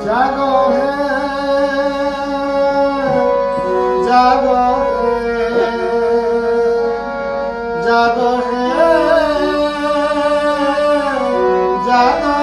जागो हे जागो हे जागो हे जागो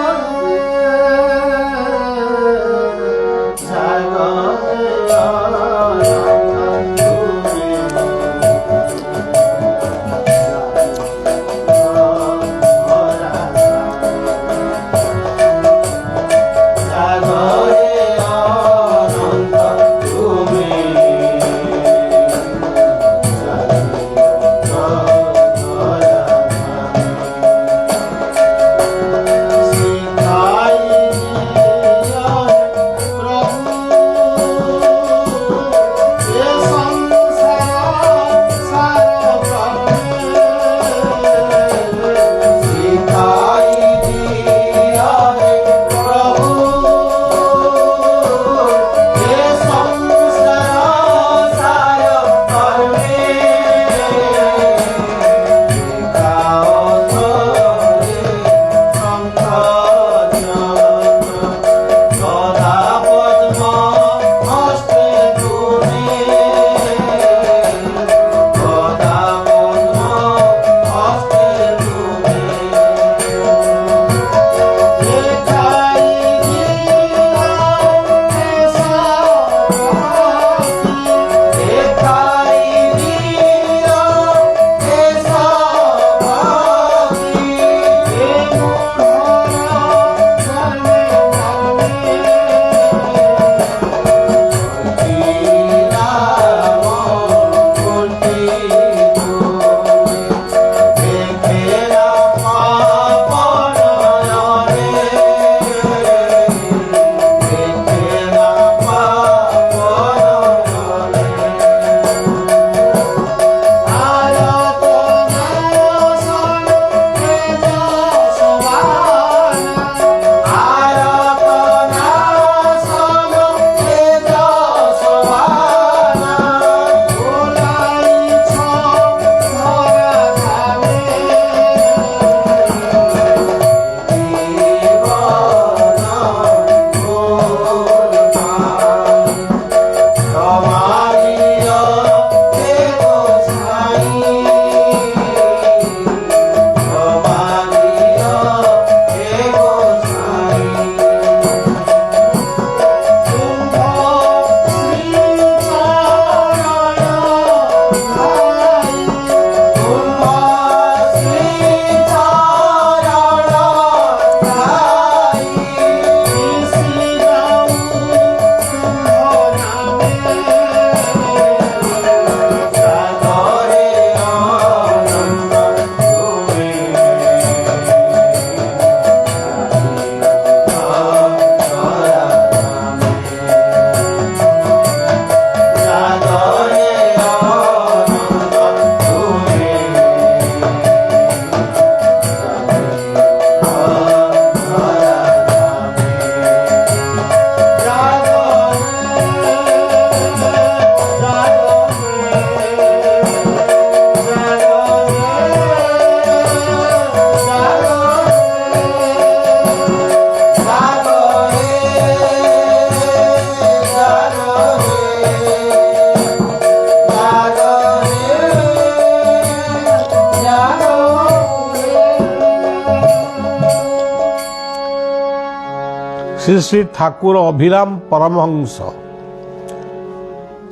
श्री श्री ठाकुर अभिराम परमहंस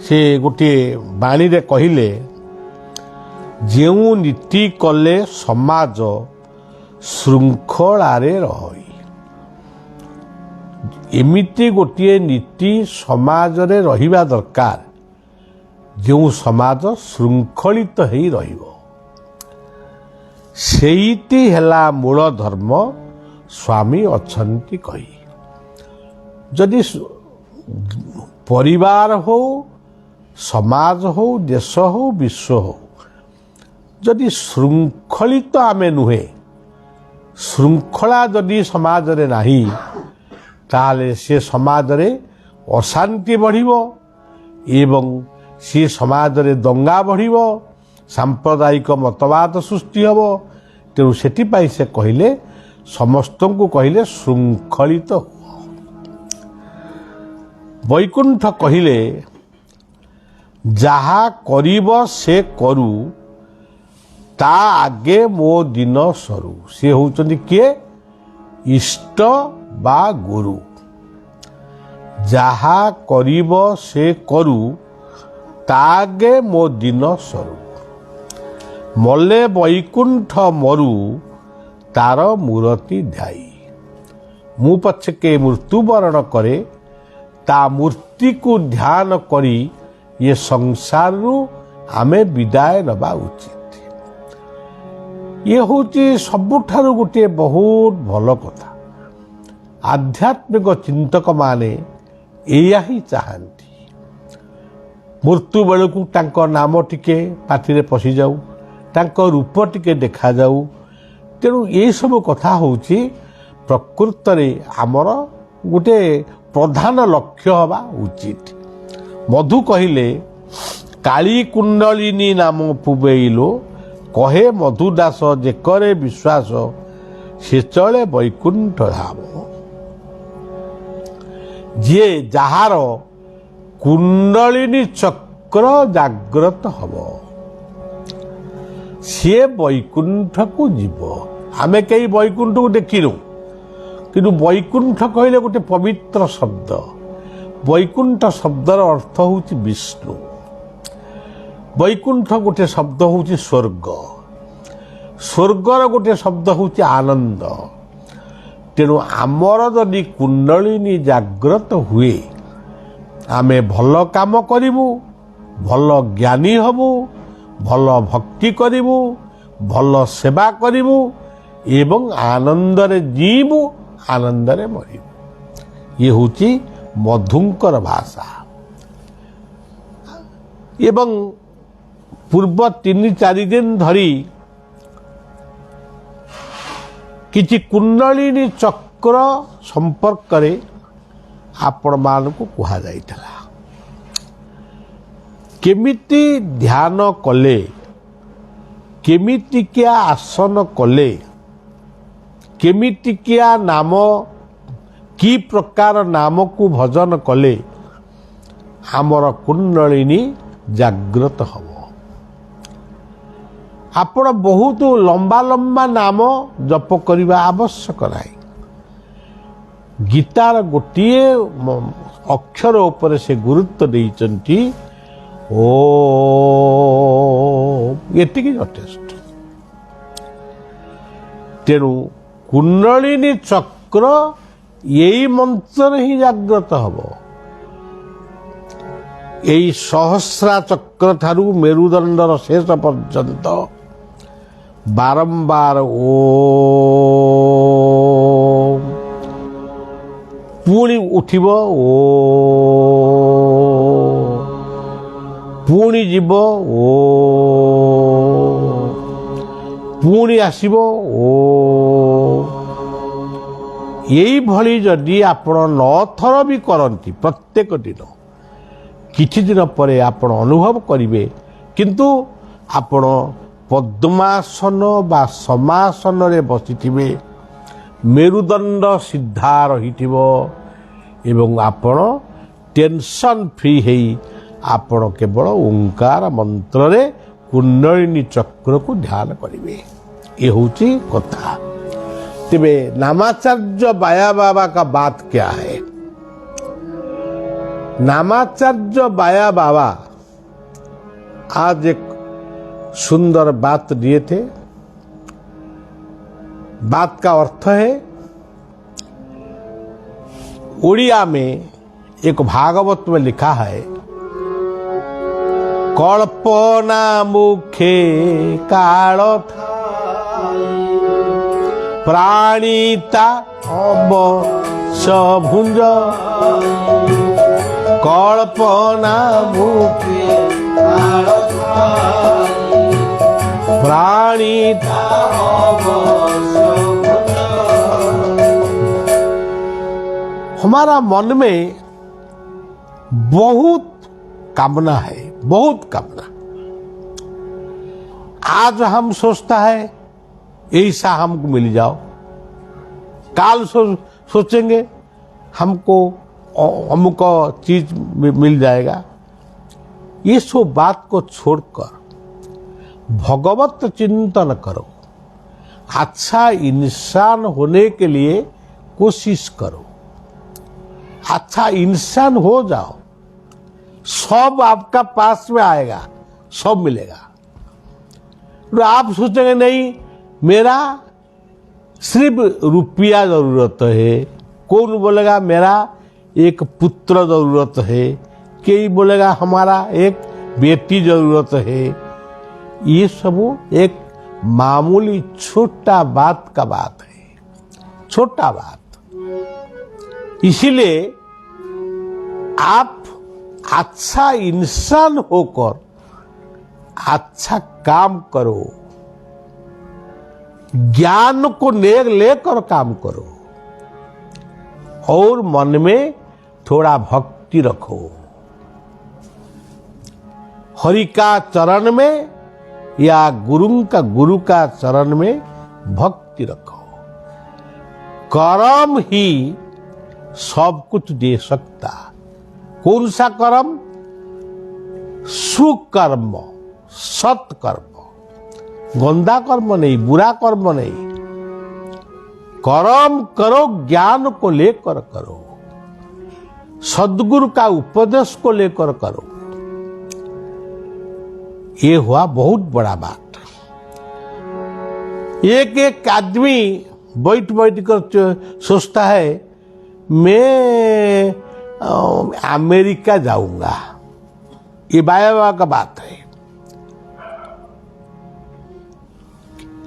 से गोटे बाणी रे कहिले जेउ नीति कले समाज श्रृंखलारे रही एमिति गोटे नीति समाज रे रहिबा दरकार जो समाज श्रृंखलित हेई रहिबो सेईति हेला मूल धर्म स्वामी अछंती कही जदि परिवार हो समाज हो देश हो विश्व हो जदि श्रृंखलित आमे नुहे श्रृंखला जदि समाज रे नाही ताले से समाज रे अशांति बढ़िबो एवं से समाज रे दंगा बढ़िबो सांप्रदायिक मतवाद सृष्टि हबो तेणु सेटिपाई से कहिले समस्त को कहिले श्रृंखलित ବୈକୁଣ୍ଠ କହିଲେ ଯାହା କରିବ ସେ କରୁ ତା ଆଗେ ମୋ ଦିନ ସରୁ। ସେ ହେଉଛନ୍ତି କିଏ? ଇଷ୍ଟ ବା ଗୁରୁ। ଯାହା କରିବ ସେ କରୁ ତା ଆଗେ ମୋ ଦିନ ସରୁ। ମଲେ ବୈକୁଣ୍ଠ ମରୁ ତାର ମୂରତି ଧ୍ୟାଇ। ମୁଁ ପଛକେ ମୃତ୍ୟୁବରଣ କରେ ତା ମୂର୍ତ୍ତିକୁ ଧ୍ୟାନ କରି ଏ ସଂସାରରୁ ଆମେ ବିଦାୟ ନେବା ଉଚିତ। ଇଏ ହେଉଛି ସବୁଠାରୁ ଗୋଟିଏ ବହୁତ ଭଲ କଥା। ଆଧ୍ୟାତ୍ମିକ ଚିନ୍ତକମାନେ ଏଇଆ ହିଁ ଚାହାନ୍ତି। ମୃତ୍ୟୁ ବେଳକୁ ତାଙ୍କ ନାମ ଟିକେ ପାଟିରେ ପଶିଯାଉ, ତାଙ୍କ ରୂପ ଟିକେ ଦେଖାଯାଉ। ତେଣୁ ଏସବୁ କଥା ହେଉଛି ପ୍ରକୃତରେ ଆମର ଗୋଟେ ପ୍ରଧାନ ଲକ୍ଷ୍ୟ ହେବା ଉଚିତ। ମଧୁ କହିଲେ କାଳୀ କୁଣ୍ଡଳିନୀ ନାମ ପୁବେଇଲୋ, କହେ ମଧୁଦାସ ଯେ କରେ ବିଶ୍ୱାସ ସେ ଚଳେ ବୈକୁଣ୍ଠ ଧାମ। ଯିଏ ଯାହାର କୁଣ୍ଡଳିନୀ ଚକ୍ର ଜାଗ୍ରତ ହବ ସିଏ ବୈକୁଣ୍ଠକୁ ଯିବ। ଆମେ କେହି ବୈକୁଣ୍ଠକୁ ଦେଖିନୁ, କିନ୍ତୁ ବୈକୁଣ୍ଠ କହିଲେ ଗୋଟେ ପବିତ୍ର ଶବ୍ଦ। ବୈକୁଣ୍ଠ ଶବ୍ଦର ଅର୍ଥ ହେଉଛି ବିଷ୍ଣୁ। ବୈକୁଣ୍ଠ ଗୋଟେ ଶବ୍ଦ ହେଉଛି ସ୍ୱର୍ଗ। ସ୍ୱର୍ଗର ଗୋଟେ ଶବ୍ଦ ହେଉଛି ଆନନ୍ଦ। ତେଣୁ ଆମର ଯଦି କୁଣ୍ଡଳିନୀ ଜାଗ୍ରତ ହୁଏ ଆମେ ଭଲ କାମ କରିବୁ, ଭଲ ଜ୍ଞାନୀ ହେବୁ, ଭଲ ଭକ୍ତି କରିବୁ, ଭଲ ସେବା କରିବୁ ଏବଂ ଆନନ୍ଦରେ ଜୀବୁ, ଆନନ୍ଦରେ ମରିବୁ। ଇଏ ହେଉଛି ମଧୁଙ୍କର ଭାଷା। ଏବଂ ପୂର୍ବ 3-4 ଦିନ ଧରି କିଛି କୁଣ୍ଡଳିନୀ ଚକ୍ର ସମ୍ପର୍କରେ ଆପଣମାନଙ୍କୁ କୁହାଯାଇଥିଲା। କେମିତି ଧ୍ୟାନ କଲେ, କେମିତିକିଆ ଆସନ କଲେ, କେମିତିକିଆ ନାମ, କି ପ୍ରକାର ନାମକୁ ଭଜନ କଲେ ଆମର କୁଣ୍ଡଳିନୀ ଜାଗ୍ରତ ହେବ। ଆପଣ ବହୁତ ଲମ୍ବା ଲମ୍ବା ନାମ ଜପ କରିବା ଆବଶ୍ୟକ ନାହିଁ। ଗୀତାର ଗୋଟିଏ ଅକ୍ଷର ଉପରେ ସେ ଗୁରୁତ୍ୱ ଦେଇଛନ୍ତି, ଓମ୍, ଏତିକି ଯଥେଷ୍ଟ। ତେଣୁ କୁଣ୍ଡଳିନୀ ଚକ୍ର ଏଇ ମନ୍ତ୍ରରେ ହିଁ ଜାଗ୍ରତ ହେବ। ଏଇ ସହସ୍ରା ଚକ୍ର ଠାରୁ ମେରୁଦଣ୍ଡର ଶେଷ ପର୍ଯ୍ୟନ୍ତ ବାରମ୍ବାର ଓମ୍, ପୁଣି ଉଠିବ ଓମ୍, ପୁଣି ଯିବ ଓମ୍, ପୁଣି ଆସିବ ଓମ୍। ଏଇଭଳି ଯଦି ଆପଣ 9 ଥର ବି କରନ୍ତି ପ୍ରତ୍ୟେକ ଦିନ, କିଛି ଦିନ ପରେ ଆପଣ ଅନୁଭବ କରିବେ କିନ୍ତୁ ଆପଣ ପଦ୍ମାସନ ବା ସମାସନରେ ବସିଥିବେ, ମେରୁଦଣ୍ଡ ସିଧା ରହିଥିବ ଏବଂ ଆପଣ ଟେନସନ୍ ଫ୍ରି ହେଇ ଆପଣ କେବଳ ଓଙ୍କାର ମନ୍ତ୍ରରେ କୁଣ୍ଡଳିନୀ ଚକ୍ରକୁ ଧ୍ୟାନ କରିବେ। ଏ ହେଉଛି କଥା। तेरे नामाचार्य बाया बाबा का बात क्या है? नामाचार्य बाया बाबा आज एक सुंदर बात दिए थे। बात का अर्थ है, उड़िया में एक भागवत में लिखा है, कल्पना मुखे काल प्राणीता अवश्य कल्पना मुखे प्राणीता हमारा मन में बहुत कामना है, बहुत कामना। आज हम सोचता है ऐसा हमको मिल जाओ, काल सोचेंगे हमको अमुक चीज मिल जाएगा। ये सब बात को छोड़कर भगवत चिंतन करो, अच्छा इंसान होने के लिए कोशिश करो, अच्छा इंसान हो जाओ, सब आपका पास में आएगा, सब मिलेगा। तो आप सोचेंगे नहीं मेरा सिर्फ रुपया जरूरत है, कौन बोलेगा मेरा एक पुत्र जरूरत है, कोई बोलेगा हमारा एक बेटी जरूरत है। ये सब एक मामूली छोटा बात का बात है, छोटा बात। इसीलिए आप अच्छा इंसान होकर अच्छा काम करो, ज्ञान को लेकर काम करो और मन में थोड़ा भक्ति रखो। हरि का चरण में या गुरु का चरण में भक्ति रखो। कर्म ही सब कुछ दे सकता। कौन सा कर्म? सुकर्म, सत्कर्म, गंदा कर्म नहीं, बुरा कर्म नहीं। कर्म करो, ज्ञान को लेकर करो, सद्गुरु का उपदेश को लेकर करो। ये हुआ बहुत बड़ा बात। एक आदमी बैठ कर सोचता है मैं अमेरिका जाऊंगा। ये बाबा का बात है।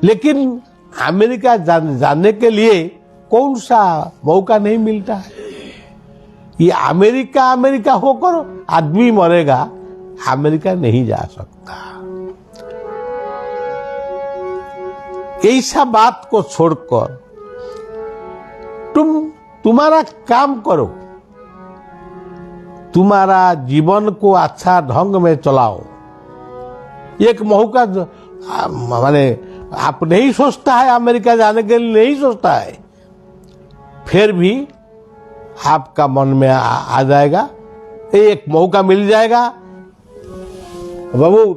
लेकिन अमेरिका जाने के लिए कौन सा मौका नहीं मिलता है। ये अमेरिका होकर आदमी मरेगा, अमेरिका नहीं जा सकता। ऐसा बात को छोड़कर तुम्हारा काम करो, तुम्हारा जीवन को अच्छा ढंग में चलाओ। एक मौका माने आप नहीं सोचता है अमेरिका जाने के लिए, नहीं सोचता है, फिर भी आपका मन में आ जाएगा, एक मौका मिल जाएगा। बाबू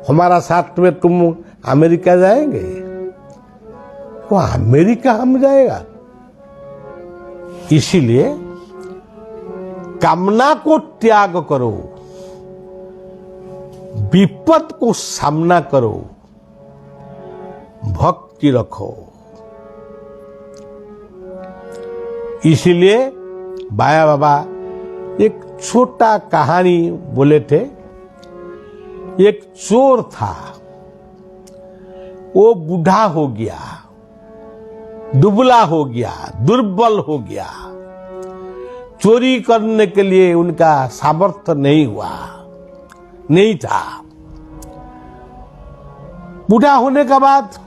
हमारा साथ में तुम अमेरिका जाएंगे? वो अमेरिका हम जाएगा। इसीलिए कामना को त्याग करो, विपद को सामना करो, भक्ति रखो। इसीलिए बाया बाबा एक छोटा कहानी बोले थे। एक चोर था, वो बूढ़ा हो गया, दुबला हो गया, दुर्बल हो गया। चोरी करने के लिए उनका सामर्थ्य नहीं था। बूढ़ा होने के बाद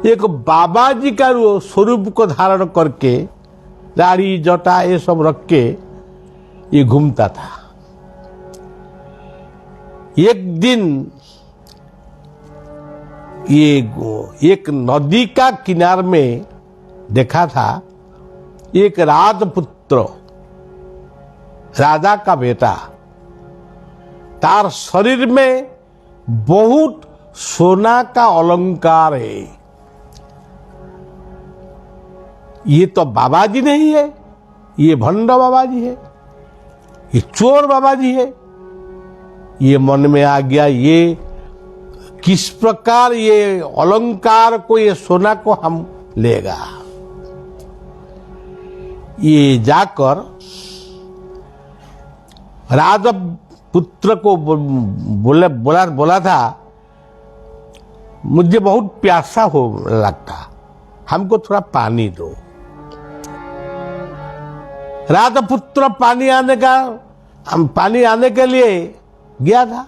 एक बाबा जी का स्वरूप को धारण करके, दाढ़ी जटा ये सब रख के ये घूमता था। एक दिन ये एक नदी का किनार में देखा था एक राजपुत्र, राजा का बेटा, तार शरीर में बहुत सोना का अलंकार है। ये तो बाबा जी नहीं है, ये भंड बाबा जी है, ये चोर बाबा जी है। ये मन में आ गया, ये किस प्रकार ये अलंकार को, ये सोना को हम लेगा। ये जाकर राजपुत्र को बोला था, मुझे बहुत प्यासा हो लगता, हमको थोड़ा पानी दो। राजपुत्र पानी आने के लिए गया था।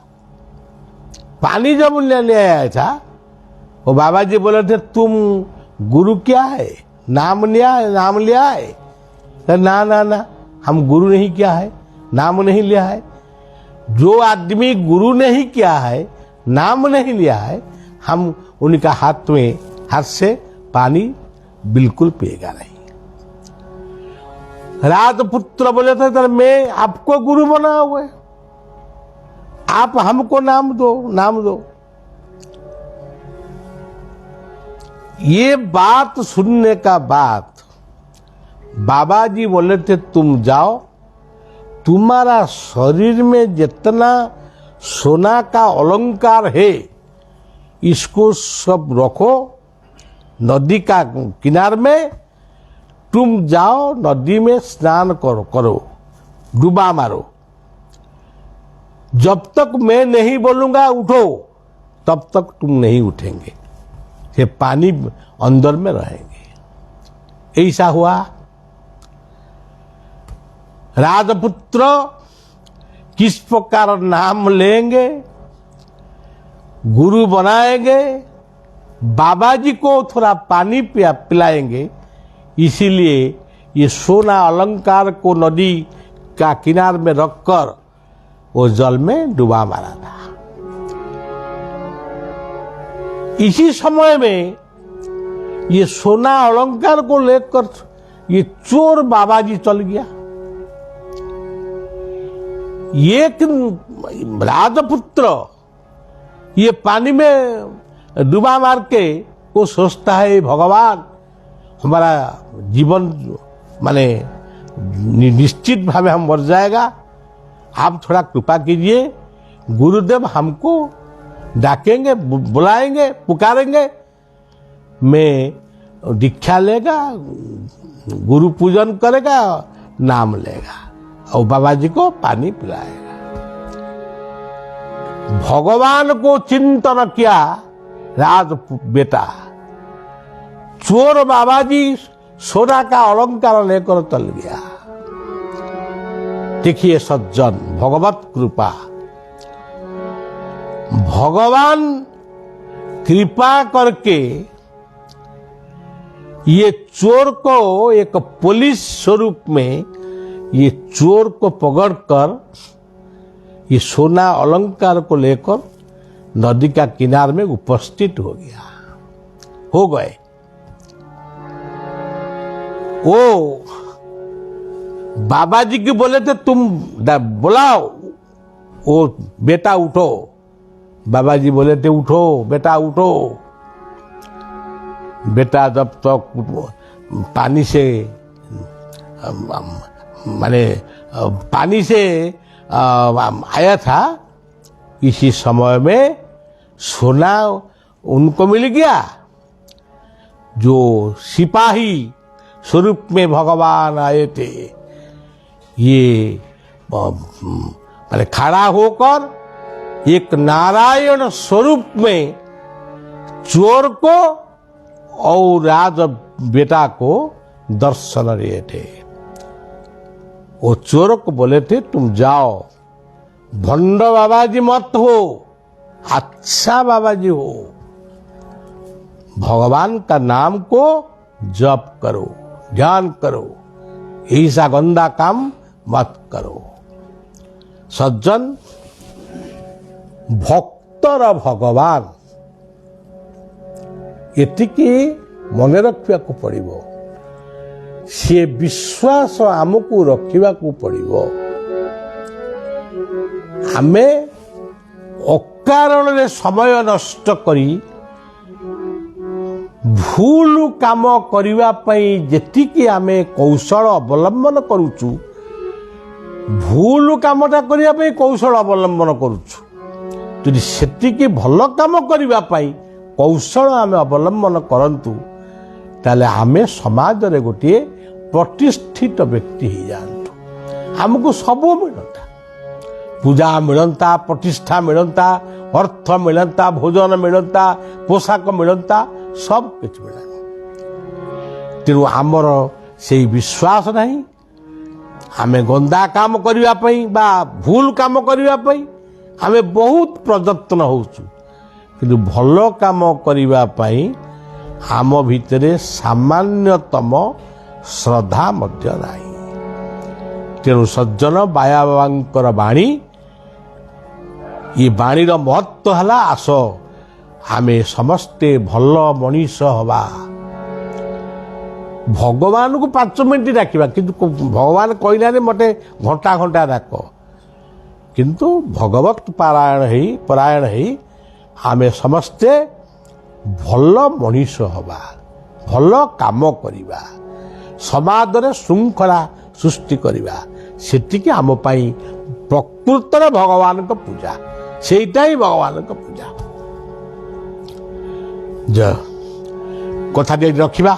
पानी जब ले आया था, वो बाबा जी बोले थे तुम गुरु क्या है, नाम लिया है? ना, हम गुरु नहीं किया है, नाम नहीं लिया है। जो आदमी गुरु नहीं किया है, नाम नहीं लिया है, हम उनका हाथ से पानी बिल्कुल पिएगा नहीं। राजपुत्र बोले थे मैं आपको गुरु बना हुआ है, आप हमको नाम दो, नाम दो। ये बात सुनने का बाद बाबा जी बोले थे तुम जाओ, तुम्हारा शरीर में जितना सोना का अलंकार है इसको सब रखो नदी का किनार में, तुम जाओ नदी में स्नान करो, डुबा मारो। जब तक मैं नहीं बोलूंगा उठो तब तक तुम नहीं उठेंगे, ये पानी अंदर में रहेंगे। ऐसा हुआ। राजपुत्र किस प्रकार नाम लेंगे, गुरु बनाएंगे, बाबा जी को थोड़ा पानी पिलाएंगे, इसीलिए ये सोना अलंकार को नदी का किनार में रखकर वो जल में डुबा मारा था। इसी समय में ये सोना अलंकार को लेकर ये चोर बाबा जी चल गया। एक राजपुत्र ये पानी में डुबा मार के वो सोचता है भगवान हमारा जीवन माने निश्चित भावे हम मर जाएगा, आप थोड़ा कृपा कीजिए, गुरुदेव हमको डाकेंगे, बुलाएंगे, पुकारेंगे, मैं दीक्षा लेगा, गुरु पूजन करेगा, नाम लेगा और बाबा जी को पानी पिलाएगा। भगवान को चिंतन किया राज बेटा, चोर बाबा जी सोना का अलंकार लेकर चल गया। देखिए सज्जन, भगवत कृपा, भगवान कृपा करके ये चोर को एक पुलिस स्वरूप में ये चोर को पकड़कर ये सोना अलंकार को लेकर नदी का किनार में उपस्थित हो गए। वो बाबा जी की बोले थे तुम बुलाओ वो बेटा उठो, बाबा जी बोले थे उठो बेटा उठो। बेटा जब तक पानी से माने पानी से आया था, इसी समय में सोना उनको मिल गया। जो सिपाही स्वरूप में भगवान आए थे, ये माने खड़ा होकर एक नारायण स्वरूप में चोर को और राज बेटा को दर्शन दिए थे। वो चोर को बोले थे तुम जाओ, भंड बाबा जी मत हो, अच्छा बाबा जी हो, भगवान का नाम को जप करो, ध्यान करो, ऐसा गंदा काम मत करो। सज्जन, भक्तर भगवान एतिकी मने रखिବାକୁ पड़िबो। से विश्वास आमको रखिବାକୁ पड़िबो। आमे अकारण रे समय नष्ट करी भूल काम करिवा पई जेतिकी आमे कौशल अवलंबन करूचु, भूल कामटा करिवा पई कौशल अवलंबन करूचु, यदि सेतिकी भल काम करिवा पई कौशल आमे अवलंबन करंतु, ताले आमे समाज रे गोटे प्रतिष्ठित व्यक्ति ही जानतु। हमको सब मिलता, पूजा मिलता, प्रतिष्ठा मिलता, अर्थ मिलता, भोजन मिलता, पोशाक मिलता, सब कुछ मिला। तेणु आमर से विश्वास नहीं, आमे गंदा काम करिवा पई बा भूल काम करिवा पई आमे बहुत प्रयत्न होउछु, किंतु भल काम करिवा पई आम भितरे सामान्यतम श्रद्धा मध्य नाही। तेणु सज्जन, बाया बाबांकर बाणी, ये बाणीर महत्व हला आस आमे समस्ते भल मनीष हवा। ଭଗବାନଙ୍କୁ 5 ମିନିଟ୍ ଡାକିବା କିନ୍ତୁ ଭଗବାନ କହିଲାନି ମୋତେ ଘଣ୍ଟା ଘଣ୍ଟା ଡାକ କିନ୍ତୁ ଭଗବତ ପରାୟଣ ହେଇ ଆମେ ସମସ୍ତେ ଭଲ ମଣିଷ ହେବା ଭଲ କାମ କରିବା ସମାଜରେ ଶୃଙ୍ଖଳା ସୃଷ୍ଟି କରିବା ସେତିକି ଆମ ପାଇଁ ପ୍ରକୃତରେ ଭଗବାନଙ୍କ ପୂଜା ସେଇଟା ହିଁ ଭଗବାନଙ୍କ ପୂଜା କଥାଟି ରଖିବା।